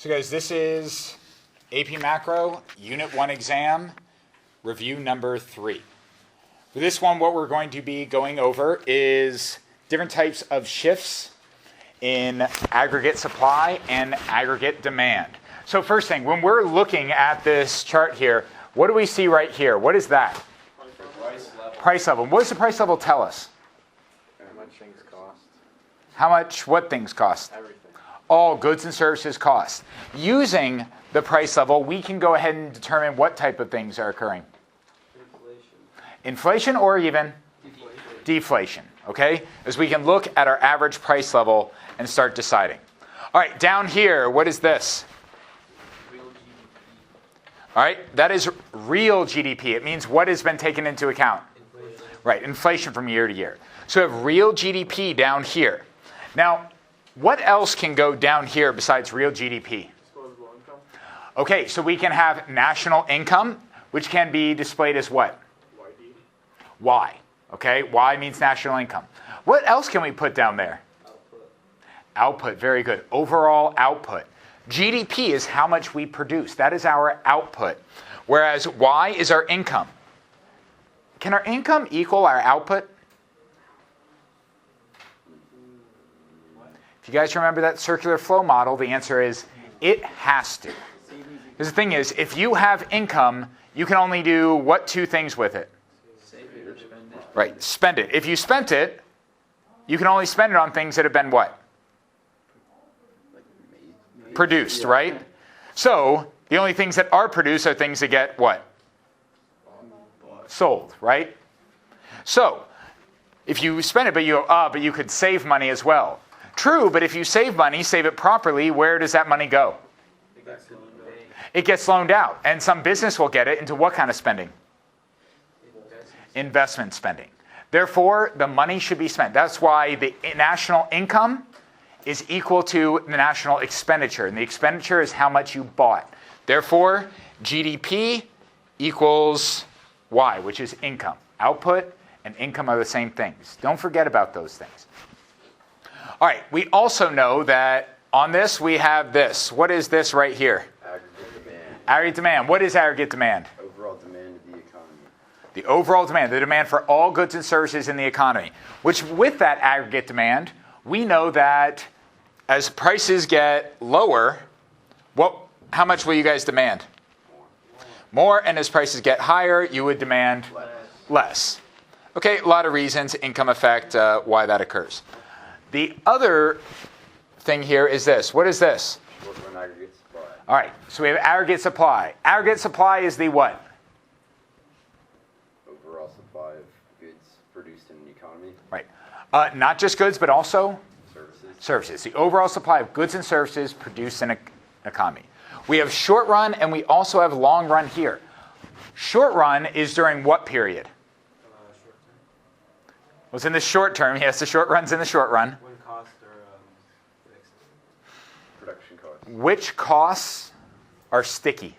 So guys, this is AP Macro, Unit 1 exam, review number 3. For this one, what we're going to be going over is different types of shifts in aggregate supply and aggregate demand. So first thing, when we're looking at this chart here, what do we see right here? What is that? Price level. Price level. What does the price level tell us? How much things cost. How much, what things cost? Everything. All goods and services cost. Using the price level, we can go ahead and determine what type of things are occurring. Inflation or even deflation, okay? As we can look at our average price level and start deciding. All right, down here, what is this? All right, that is real GDP. It means what has been taken into account? Inflation. Right, inflation from year to year. So we have real GDP down here. Now, what else can go down here besides real GDP? Disposable income. Okay, so we can have national income, which can be displayed as what? YD. Y. Okay, Y means national income. What else can we put down there? Output. Output, very good. Overall output. GDP is how much we produce. That is our output. Whereas Y is our income. Can our income equal our output? If you guys remember that circular flow model, the answer is it has to. Because the thing is, if you have income, you can only do what two things with it? Save it or spend it. Right, spend it. If you spent it, you can only spend it on things that have been what? Produced, right? So the only things that are produced are things that get what? Sold, right? So if you spend it, but you could save money as well. True, but if you save money, save it properly, where does that money go? It gets loaned out. And some business will get it into what kind of spending? Investment spending. Therefore, the money should be spent. That's why the national income is equal to the national expenditure. And the expenditure is how much you bought. Therefore, GDP equals Y, which is income. Output and income are the same things. Don't forget about those things. All right, we also know that on this we have this. What is this right here? Aggregate demand. Aggregate demand. What is aggregate demand? Overall demand of the economy. The overall demand, the demand for all goods and services in the economy. Which with that aggregate demand, we know that as prices get lower, how much will you guys demand? More, and as prices get higher, you would demand less. Okay, a lot of reasons, income effect, why that occurs. The other thing here is this. What is this? Short-run aggregate supply. All right, so we have aggregate supply. Aggregate supply is the what? Overall supply of goods produced in the economy. Right. Not just goods, but also? Services. The overall supply of goods and services produced in an economy. We have short run and we also have long run here. Short run is during what period? Short term. Well, it's in the short term. Yes, the short run's in the short run. When costs are fixed. Production costs. Which costs are sticky?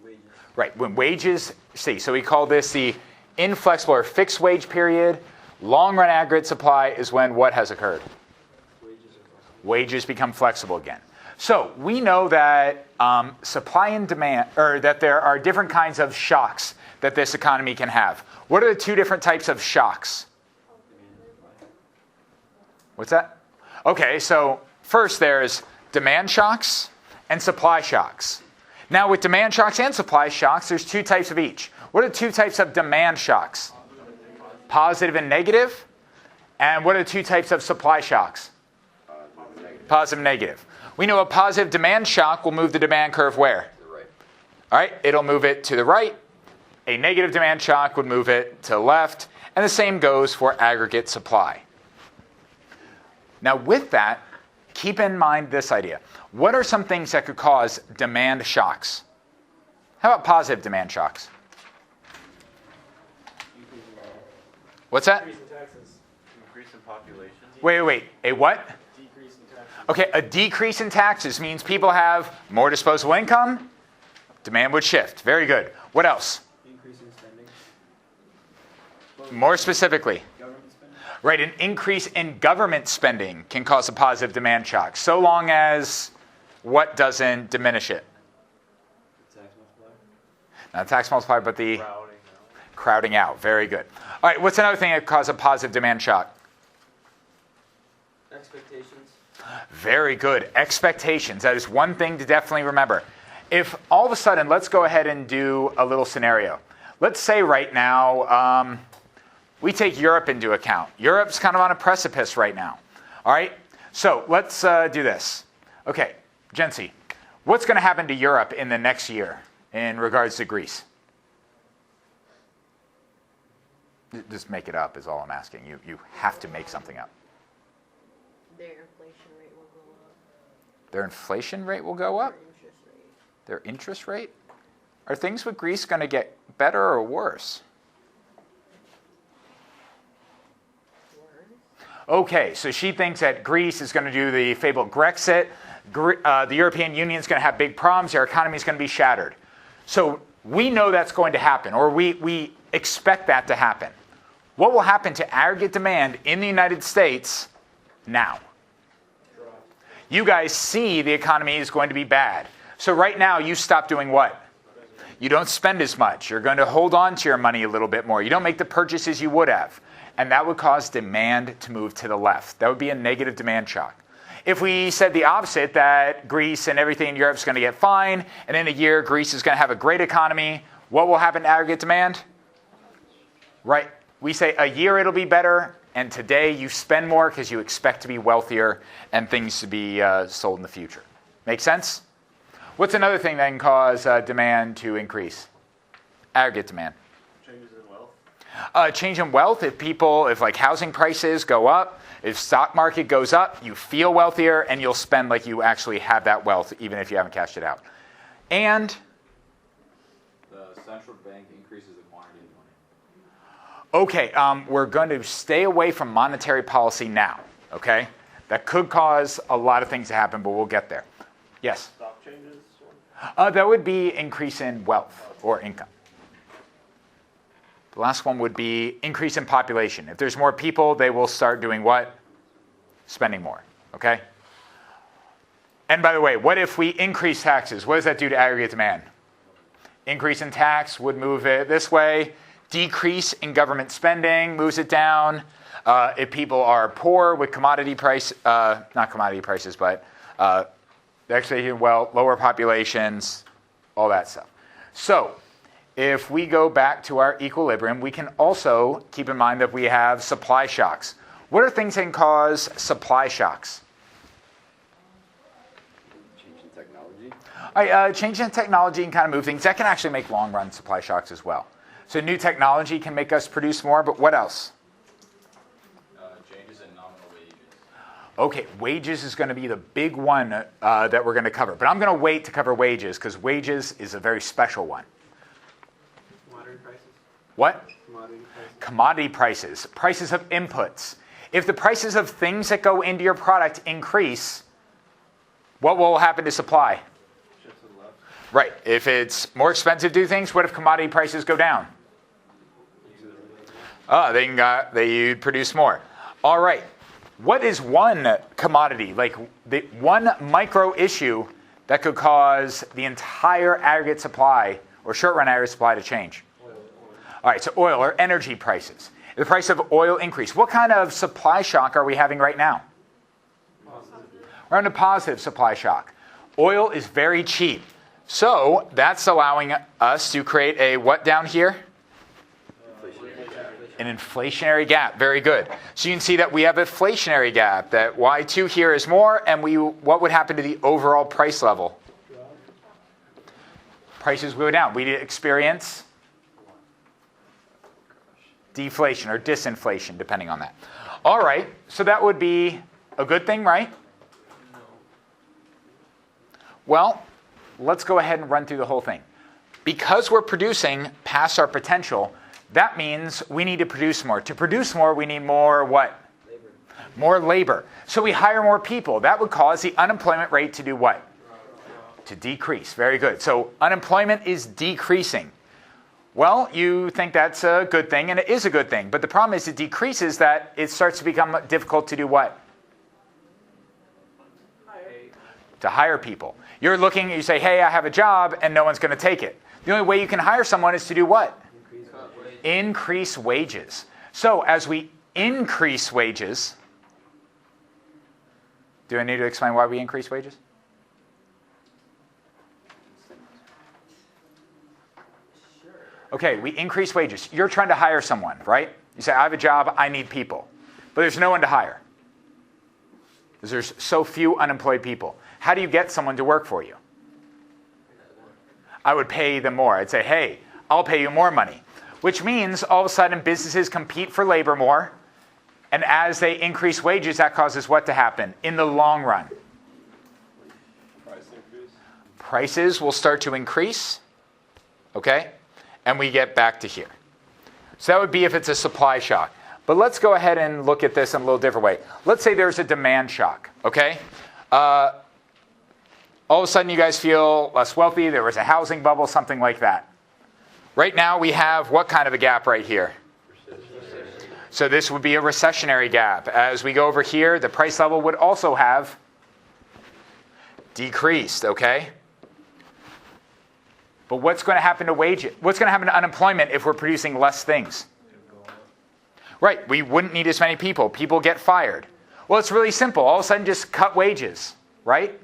Wages. Right, when wages, so we call this the inflexible or fixed wage period. Long run aggregate supply is when what has occurred? Wages become flexible again. So we know that supply and demand, or that there are different kinds of shocks that this economy can have. What are the two different types of shocks? What's that? Okay, so first there's demand shocks and supply shocks. Now with demand shocks and supply shocks, there's two types of each. What are the two types of demand shocks? Positive and negative. And what are the two types of supply shocks? Positive and negative. We know a positive demand shock will move the demand curve where? To the right. All right, it'll move it to the right. A negative demand shock would move it to the left. And the same goes for aggregate supply. Now with that, keep in mind this idea. What are some things that could cause demand shocks? How about positive demand shocks? What's that? Increase in taxes. Increase in population. Wait. A what? Decrease in taxes. Okay, a decrease in taxes means people have more disposable income. Demand would shift. Very good. What else? Increase in spending. More specifically. Government spending. Right, an increase in government spending can cause a positive demand shock, so long as What doesn't diminish it? The tax multiplier. Not tax multiplier, but the Crowding out. crowding out. Very good. All right, what's another thing that causes a positive demand shock? Expectations. Very good. Expectations. That is one thing to definitely remember. If all of a sudden, let's go ahead and do a little scenario. Let's say right now, we take Europe into account. Europe's kind of on a precipice right now. All right? So let's do this. Okay, Jency, what's going to happen to Europe in the next year in regards to Greece? Just make it up is all I'm asking. You have to make something up. Their inflation rate will go up. Their inflation rate will go up? Their interest rate. Their interest rate? Are things with Greece going to get better or worse? Okay, so she thinks that Greece is going to do the fabled Grexit. The European Union is going to have big problems. Their economy is going to be shattered. So we know that's going to happen, or we expect that to happen. What will happen to aggregate demand in the United States now? You guys see the economy is going to be bad. So right now, you stop doing what? You don't spend as much. You're going to hold on to your money a little bit more. You don't make the purchases you would have. And that would cause demand to move to the left. That would be a negative demand shock. If we said the opposite, that Greece and everything in Europe is going to get fine, and in a year Greece is going to have a great economy, what will happen to aggregate demand? Right. We say a year it'll be better, and today you spend more because you expect to be wealthier and things to be sold in the future. Make sense? What's another thing that can cause demand to increase? Aggregate demand. Changes in wealth. Change in wealth, if like housing prices go up, if stock market goes up, you feel wealthier and you'll spend like you actually have that wealth even if you haven't cashed it out. And the central bank increases the quantity of money. okay, we're going to stay away from monetary policy now, okay? That could cause a lot of things to happen, but we'll get there. Yes? Stock changes. That would be increase in wealth or income. The last one would be increase in population. If there's more people, they will start doing what? Spending more, okay? And by the way, what if we increase taxes? What does that do to aggregate demand? Increase in tax would move it this way. Decrease in government spending moves it down. If people are poor with commodity price, not commodity prices, but they're actually lower populations, all that stuff. So if we go back to our equilibrium, we can also keep in mind that we have supply shocks. What are things that can cause supply shocks? Change in technology. All right, change in technology can kind of move things. That can actually make long-run supply shocks as well. So new technology can make us produce more, but what else? Changes in nominal wages. Okay, wages is going to be the big one that we're going to cover. But I'm going to wait to cover wages because wages is a very special one. Commodity prices. What? Commodity prices. Commodity prices, prices of inputs. If the prices of things that go into your product increase, what will happen to supply? Shift to the left. Right. If it's more expensive to do things, what if commodity prices go down? They produce more. All right. What is one commodity, like the one micro issue that could cause the entire aggregate supply or short-run aggregate supply to change? All right, so oil or energy prices. If the price of oil increase, what kind of supply shock are we having right now? Positive. We're in a positive supply shock. Oil is very cheap. So that's allowing us to create a what down here? An inflationary gap. Very good. So you can see that we have an inflationary gap, that Y2 here is more, and what would happen to the overall price level? Prices go down. We experience deflation or disinflation, depending on that. All right, so that would be a good thing, right? No. Well, let's go ahead and run through the whole thing. Because we're producing past our potential, that means we need to produce more. To produce more, we need more what? Labor. More labor. So we hire more people. That would cause the unemployment rate to do what? To decrease. Very good. So unemployment is decreasing. Well, you think that's a good thing, and it is a good thing. But the problem is it decreases that it starts to become difficult to do what? to hire people. You're looking, you say, hey, I have a job, and no one's going to take it. The only way you can hire someone is to do what? Increase wages. So as we increase wages, do I need to explain why we increase wages? Okay, we increase wages. You're trying to hire someone, right? You say, I have a job, I need people. But there's no one to hire. Because there's so few unemployed people. How do you get someone to work for you? I would pay them more. I'd say, hey, I'll pay you more money. Which means all of a sudden businesses compete for labor more. And as they increase wages, that causes what to happen in the long run? Price increase. Prices will start to increase. Okay? And we get back to here. So that would be if it's a supply shock. But let's go ahead and look at this in a little different way. Let's say there's a demand shock, okay? All of a sudden you guys feel less wealthy, there was a housing bubble, something like that. Right now we have what kind of a gap right here? So this would be a recessionary gap. As we go over here, the price level would also have decreased, okay? But what's going to happen to wages? What's going to happen to unemployment if we're producing less things? Right, we wouldn't need as many people. People get fired. Well, it's really simple. All of a sudden, just cut wages, right?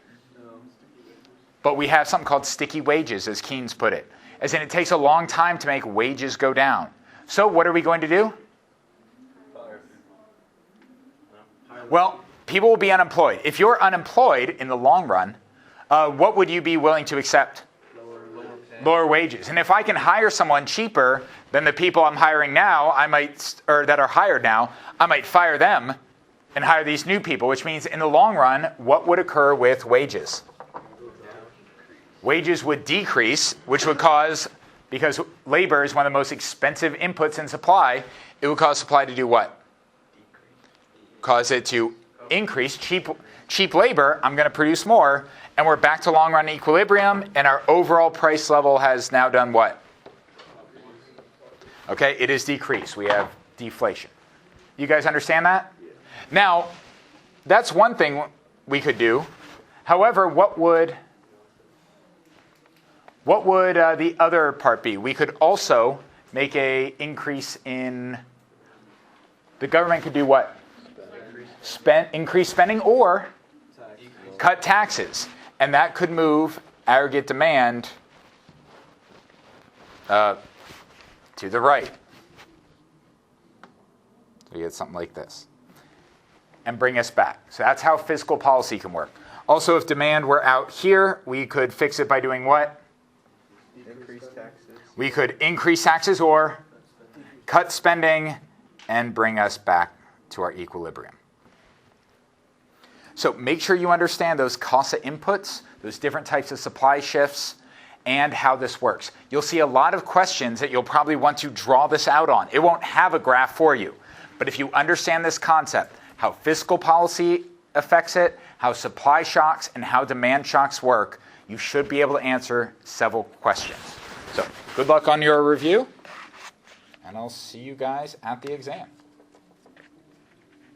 But we have something called sticky wages, as Keynes put it. As in, it takes a long time to make wages go down. So what are we going to do? Well, people will be unemployed. If you're unemployed in the long run, what would you be willing to accept? Lower wages. And if I can hire someone cheaper than the people I'm hiring now, or that are hired now, I might fire them and hire these new people, which means in the long run, what would occur with wages? Wages would decrease, which would cause, because labor is one of the most expensive inputs in supply, it would cause supply to do what? Cause it to increase. Cheap labor, I'm going to produce more, and we're back to long run equilibrium, and our overall price level has now done what? Okay, it is decreased. We have deflation. You guys understand that? Now, that's one thing we could do. However, what would the other part be? We could also make an increase in, the government could do what? Increase spending or cut taxes. And that could move aggregate demand to the right. So you get something like this. And bring us back. So that's how fiscal policy can work. Also, if demand were out here, we could fix it by doing what? Increase taxes. We could increase taxes or cut spending and bring us back to our equilibrium. So make sure you understand those costs of inputs, those different types of supply shifts, and how this works. You'll see a lot of questions that you'll probably want to draw this out on. It won't have a graph for you. But if you understand this concept, how fiscal policy affects it, how supply shocks and how demand shocks work, you should be able to answer several questions. So good luck on your review, and I'll see you guys at the exam.